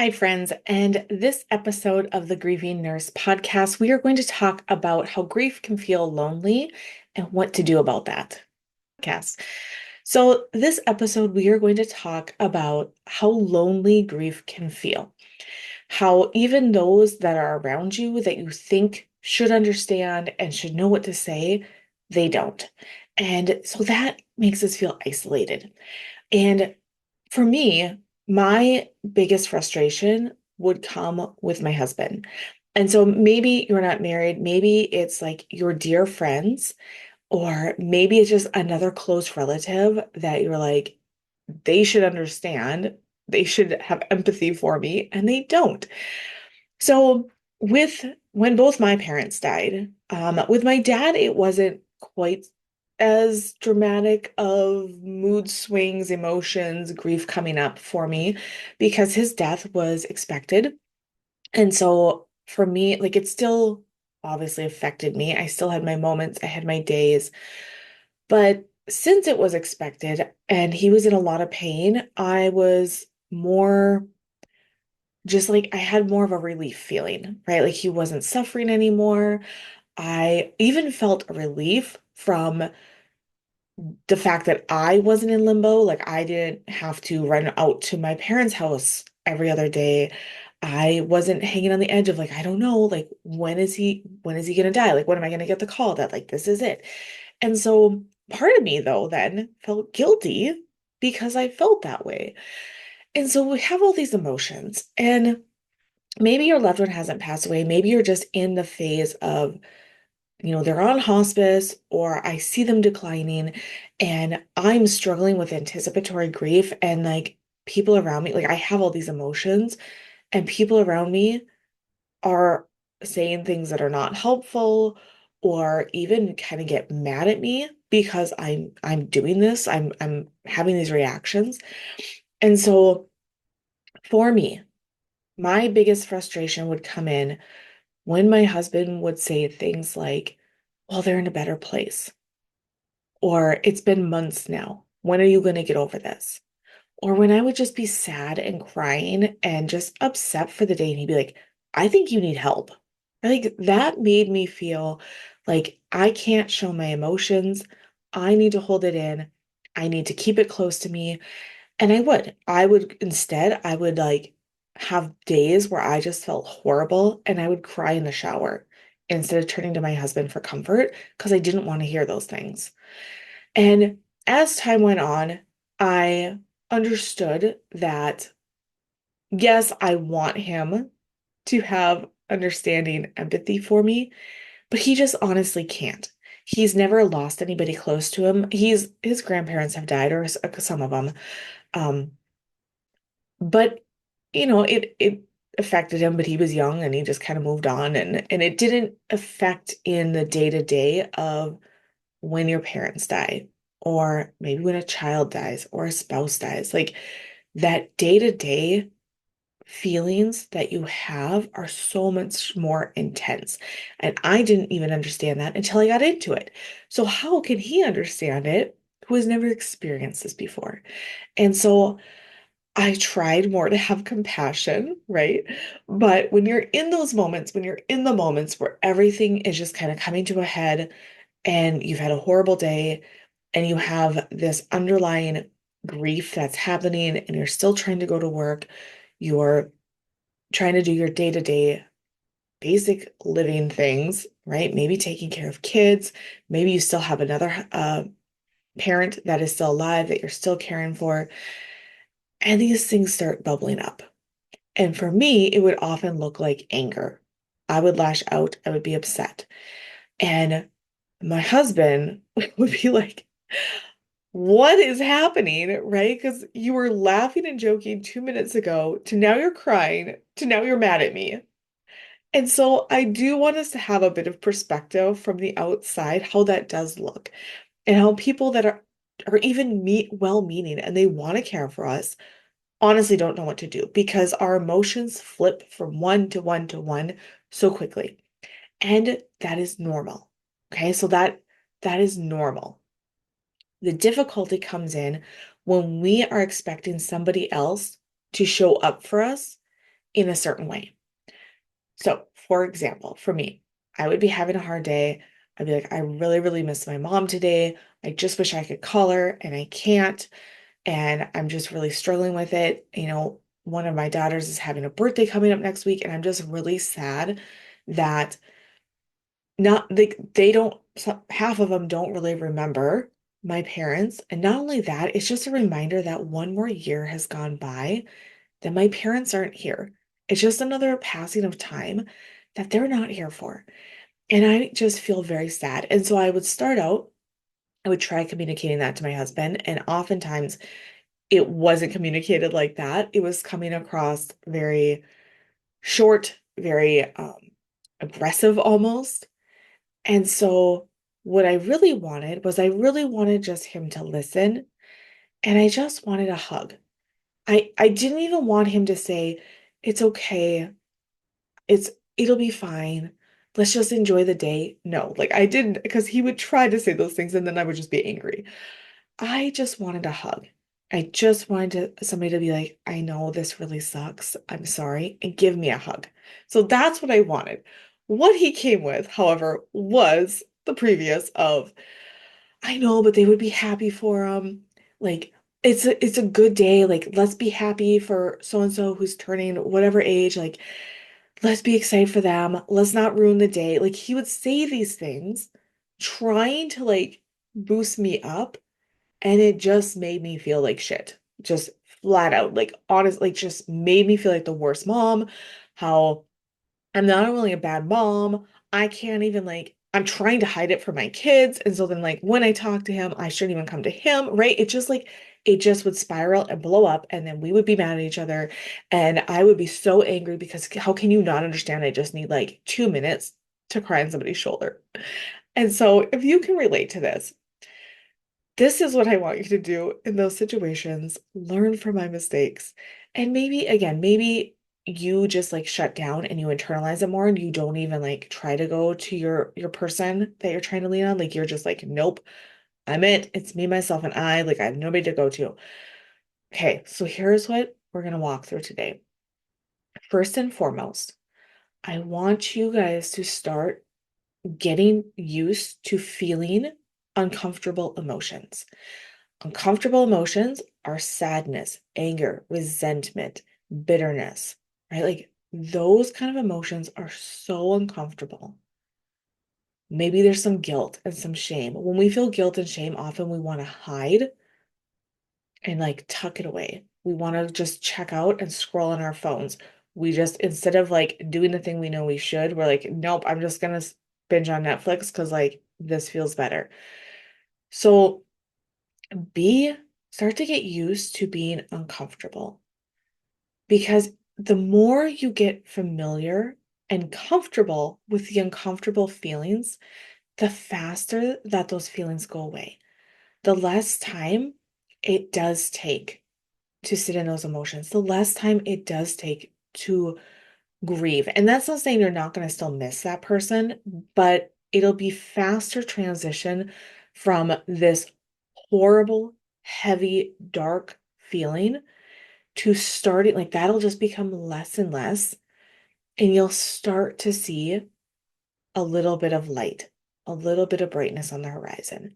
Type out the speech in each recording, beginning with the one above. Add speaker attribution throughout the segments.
Speaker 1: Hi, friends. And this episode of the Grieving Nurse podcast, we are going to talk about how grief can feel lonely and what to do about that. Podcast. So, this episode, we are going to talk about how lonely grief can feel. How even those that are around you that you think should understand and should know what to say, they don't. And so that makes us feel isolated. And for me, my biggest frustration would come with my husband. And so maybe you're not married, maybe it's like your dear friends, or maybe it's just another close relative that you're like, they should understand, they should have empathy for me, and they don't. So with when both my parents died, with my dad, it wasn't quite as dramatic of mood swings, emotions, grief coming up for me because his death was expected. And so for me, like it still obviously affected me. I still had my moments, I had my days. But since it was expected and he was in a lot of pain, I was more just like I had more of a relief feeling, right? Like he wasn't suffering anymore. I even felt a relief from the fact that I wasn't in limbo. Like I didn't have to run out to my parents' house every other day. I wasn't hanging on the edge of like, I don't know, like when is he gonna die? Like when am I gonna get the call that like this is it? And so part of me though then felt guilty because I felt that way. And so we have all these emotions and maybe your loved one hasn't passed away. Maybe you're just in the phase of, they're on hospice or I see them declining and I'm struggling with anticipatory grief and like people around me, like I have all these emotions and people around me are saying things that are not helpful or even kind of get mad at me because I'm doing this. I'm having these reactions. And so for me, my biggest frustration would come in when my husband would say things like, well, they're in a better place, or it's been months now. When are you going to get over this? Or when I would just be sad and crying and just upset for the day, and he'd be like, I think you need help. I think that made me feel like I can't show my emotions. I need to hold it in. I need to keep it close to me. And I would like have days where I just felt horrible and I would cry in the shower instead of turning to my husband for comfort because I didn't want to hear those things. And as time went on, I understood that yes, I want him to have understanding empathy for me, but he just honestly can't. He's never lost anybody close to him. His grandparents have died, or some of them. Um, But it affected him, but he was young and he just kind of moved on and it didn't affect in the day-to-day of when your parents die or maybe when a child dies or a spouse dies. Like that day-to-day feelings that you have are so much more intense. And I didn't even understand that until I got into it. So how can he understand it who has never experienced this before? And so I tried more to have compassion, right? But when you're in those moments, when you're in the moments where everything is just kind of coming to a head and you've had a horrible day and you have this underlying grief that's happening and you're still trying to go to work, you're trying to do your day-to-day basic living things, right? Maybe taking care of kids, maybe you still have another parent that is still alive that you're still caring for, and these things start bubbling up. And for me, it would often look like anger. I would lash out, I would be upset. And my husband would be like, what is happening? Right? Because you were laughing and joking 2 minutes ago to now you're crying to now you're mad at me. And so I do want us to have a bit of perspective from the outside, how that does look, and how people that are even well-meaning and they want to care for us honestly don't know what to do because our emotions flip from one to one to one so quickly. And that is normal. Okay, so that is normal. The difficulty comes in when we are expecting somebody else to show up for us in a certain way. So, for example, for me, I would be having a hard day. I'd be like, I really, really miss my mom today. I just wish I could call her and I can't. And I'm just really struggling with it. One of my daughters is having a birthday coming up next week, and I'm just really sad that not they don't half of them don't really remember my parents. And not only that, it's just a reminder that one more year has gone by that my parents aren't here. It's just another passing of time that they're not here for. And I just feel very sad. And so I would try communicating that to my husband. And oftentimes it wasn't communicated like that. It was coming across very short, very aggressive almost. And so what I really wanted was I really wanted just him to listen. And I just wanted a hug. I didn't even want him to say, it's okay. It's it'll be fine. Let's just enjoy the day. No, like I didn't, because he would try to say those things and then I would just be angry. I just wanted a hug. I just wanted somebody to be like, I know this really sucks. I'm sorry, and give me a hug. So that's what I wanted. What he came with, however, was the previous of, I know, but they would be happy for him. Like it's a good day. Like let's be happy for so and so who's turning whatever age. Like let's be excited for them. Let's not ruin the day. Like he would say these things trying to like boost me up, and it just made me feel like shit. Just flat out. Like honestly, like just made me feel like the worst mom. How I'm not only a bad mom, I can't even like I'm trying to hide it from my kids. And so then like when I talk to him, I shouldn't even come to him, right? It just would spiral and blow up, and then we would be mad at each other. And I would be so angry because how can you not understand? I just need like 2 minutes to cry on somebody's shoulder. And so if you can relate to this is what I want you to do in those situations. Learn from my mistakes. And maybe, again, maybe you just like shut down and you internalize it more and you don't even like try to go to your person that you're trying to lean on. Like you're just like, nope, I'm it. It's me, myself, and I. Like I have nobody to go to. Okay, so here's what we're gonna walk through today. First and foremost, I want you guys to start getting used to feeling uncomfortable emotions. Uncomfortable emotions are sadness, anger, resentment, bitterness, right? Like those kind of emotions are so uncomfortable. Maybe there's some guilt and some shame. When we feel guilt and shame, often we want to hide and like tuck it away. We want to just check out and scroll on our phones. We just, instead of like doing the thing we know we should, we're like, nope, I'm just gonna binge on Netflix because like this feels better. So be start to get used to being uncomfortable, because the more you get familiar and comfortable with the uncomfortable feelings, the faster that those feelings go away. The less time it does take to sit in those emotions, the less time it does take to grieve. And that's not saying you're not going to still miss that person, but it'll be faster transition from this horrible, heavy, dark feeling to starting like that'll just become less and less. And you'll start to see a little bit of light, a little bit of brightness on the horizon.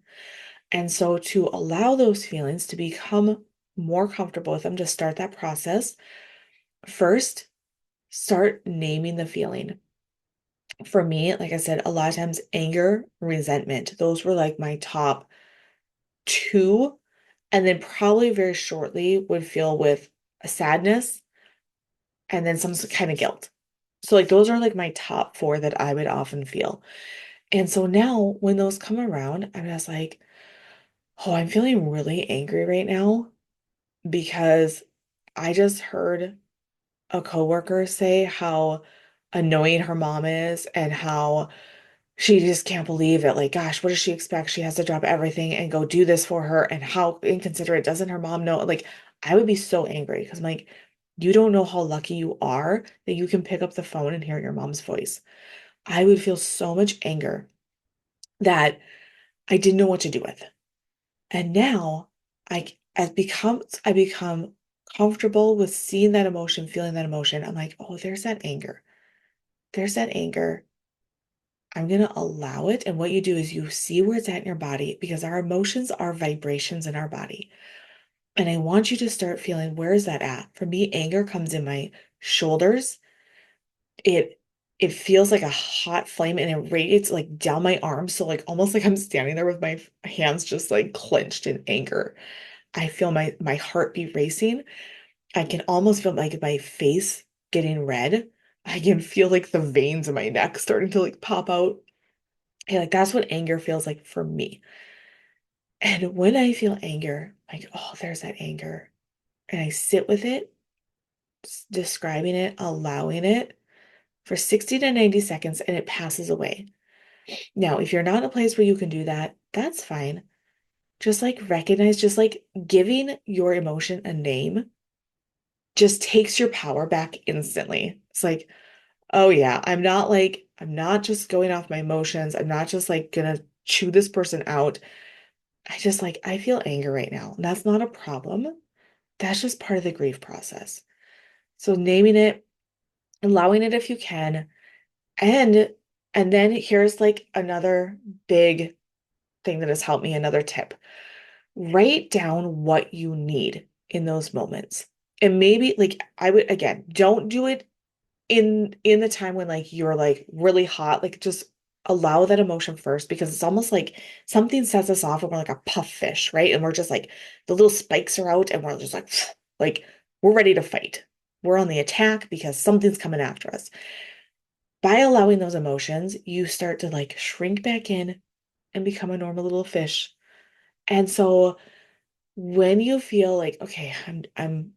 Speaker 1: And so to allow those feelings to become more comfortable with them, to start that process, first, start naming the feeling. For me, like I said, a lot of times anger, resentment, those were like my top two. And then probably very shortly would feel with a sadness and then some kind of guilt. So like those are like my top four that I would often feel. And so now when those come around, I'm just like, oh, I'm feeling really angry right now because I just heard a coworker say how annoying her mom is and how she just can't believe it. Like, gosh, what does she expect? She has to drop everything and go do this for her. And how inconsiderate. Doesn't her mom know? Like, I would be so angry because I'm like, you don't know how lucky you are that you can pick up the phone and hear your mom's voice. I would feel so much anger that I didn't know what to do with. And now I become comfortable with seeing that emotion, feeling that emotion, I'm like, oh, there's that anger. There's that anger. I'm going to allow it. And what you do is you see where it's at in your body because our emotions are vibrations in our body. And I want you to start feeling where is that at? For me, anger comes in my shoulders. It it feels like a hot flame and it radiates like down my arms. So like almost like I'm standing there with my hands just like clenched in anger. I feel my heartbeat racing. I can almost feel like my face getting red. I can feel like the veins in my neck starting to like pop out. And like that's what anger feels like for me. And when I feel anger, like, oh, there's that anger. And I sit with it, describing it, allowing it for 60 to 90 seconds, and it passes away. Now, if you're not in a place where you can do that, that's fine. Just like recognize, just like giving your emotion a name just takes your power back instantly. It's like, oh yeah, I'm not just going off my emotions. I'm not just like gonna chew this person out. I feel anger right now. And that's not a problem. That's just part of the grief process. So naming it, allowing it if you can, and and then here's like another big thing that has helped me, another tip. Write down what you need in those moments. And maybe like I would again, don't do it in the time when like you're like really hot, like just allow that emotion first because it's almost like something sets us off and we're like a puff fish, right? And we're just like the little spikes are out and we're just like like we're ready to fight. We're on the attack because something's coming after us. By allowing those emotions, you start to like shrink back in and become a normal little fish. And so when you feel like, okay, I'm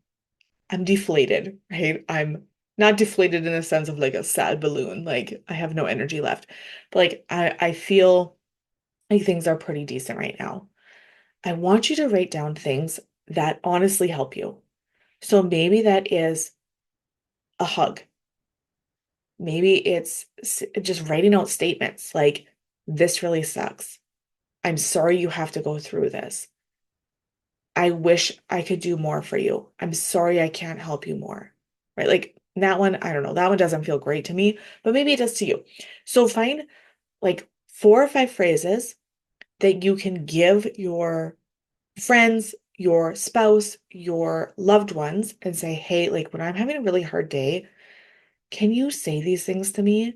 Speaker 1: deflated, right? I'm not deflated in the sense of like a sad balloon, like I have no energy left. But like I feel like things are pretty decent right now. I want you to write down things that honestly help you. So maybe that is a hug. Maybe it's just writing out statements like, this really sucks. I'm sorry you have to go through this. I wish I could do more for you. I'm sorry I can't help you more. Right? Like that one, I don't know. That one doesn't feel great to me, but maybe it does to you. So find like 4 or 5 phrases that you can give your friends, your spouse, your loved ones and say, hey, like when I'm having a really hard day, can you say these things to me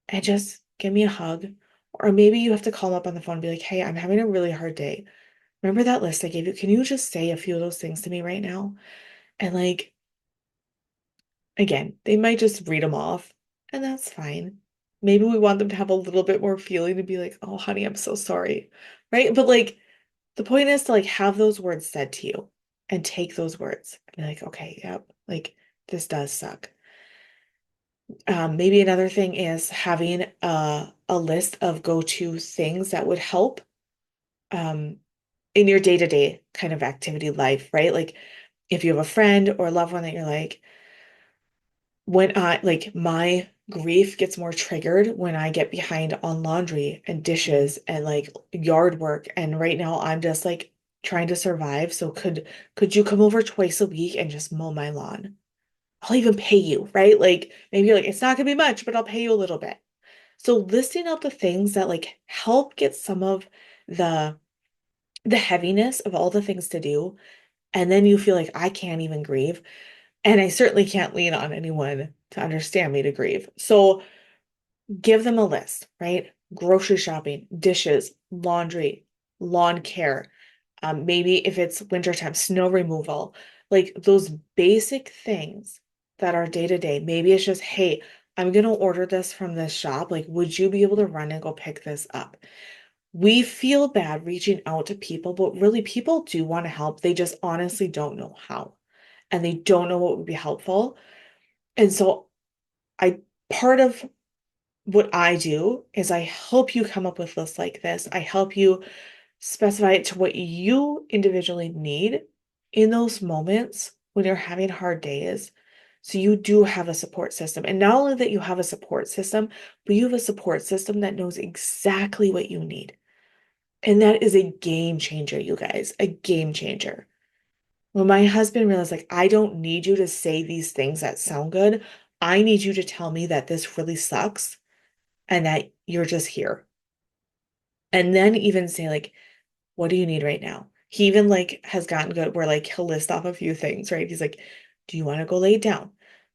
Speaker 1: and just give me a hug? Or maybe you have to call them up on the phone and be like, hey, I'm having a really hard day. Remember that list I gave you? Can you just say a few of those things to me right now? And like, again, they might just read them off, and that's fine. Maybe we want them to have a little bit more feeling to be like, oh, honey, I'm so sorry. Right? But like, the point is to like have those words said to you and take those words and be like, okay, yep, like this does suck. Maybe another thing is having a list of go-to things that would help um, in your day-to-day kind of activity life, right? Like if you have a friend or a loved one that you're like, when I like my grief gets more triggered when I get behind on laundry and dishes and like yard work. And right now I'm just like trying to survive. So could you come over twice a week and just mow my lawn? I'll even pay you, right? Like maybe you're like, it's not gonna be much, but I'll pay you a little bit. So listing out the things that like help get some of the the heaviness of all the things to do, and then you feel like I can't even grieve. And I certainly can't lean on anyone to understand me to grieve. So give them a list, right? Grocery shopping, dishes, laundry, lawn care. Maybe if it's wintertime, snow removal, like those basic things that are day to day. Maybe it's just, hey, I'm going to order this from this shop. Like, would you be able to run and go pick this up? We feel bad reaching out to people, but really people do want to help. They just honestly don't know how, and they don't know what would be helpful. And so I part of what I do is I help you come up with lists like this. I help you specify it to what you individually need in those moments when you're having hard days. So you do have a support system. And not only that you have a support system, but you have a support system that knows exactly what you need. And that is a game changer, you guys, a game changer. When my husband realized, like, I don't need you to say these things that sound good. I need you to tell me that this really sucks and that you're just here. And then even say, like, what do you need right now? He even like has gotten good where like he'll list off a few things, right? He's like, do you want to go lay down?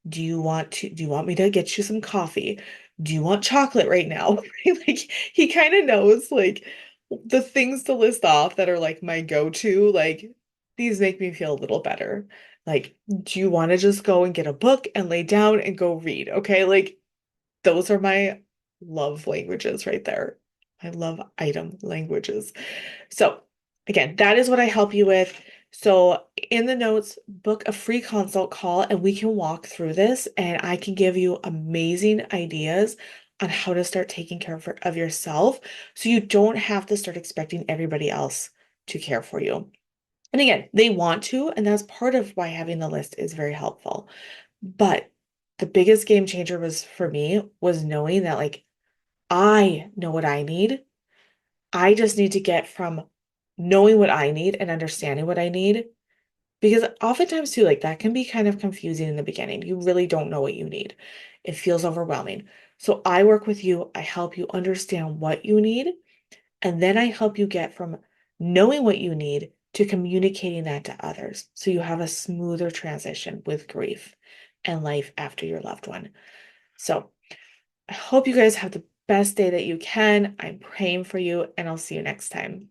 Speaker 1: Do you want me to get you some coffee? Do you want chocolate right now? Like he kind of knows like the things to list off that are like my go-to, like these make me feel a little better. Like, do you want to just go and get a book and lay down and go read? Okay, like those are my love languages right there. I love item languages. So, again, that is what I help you with. So, in the notes, book a free consult call and we can walk through this and I can give you amazing ideas on how to start taking care of yourself so you don't have to start expecting everybody else to care for you. And again, they want to, and that's part of why having the list is very helpful. But the biggest game changer was for me was knowing that like I know what I need. I just need to get from knowing what I need and understanding what I need. Because oftentimes, too, like that can be kind of confusing in the beginning. You really don't know what you need. It feels overwhelming. So I work with you, I help you understand what you need, and then I help you get from knowing what you need to communicating that to others. So you have a smoother transition with grief and life after your loved one. So I hope you guys have the best day that you can. I'm praying for you, and I'll see you next time.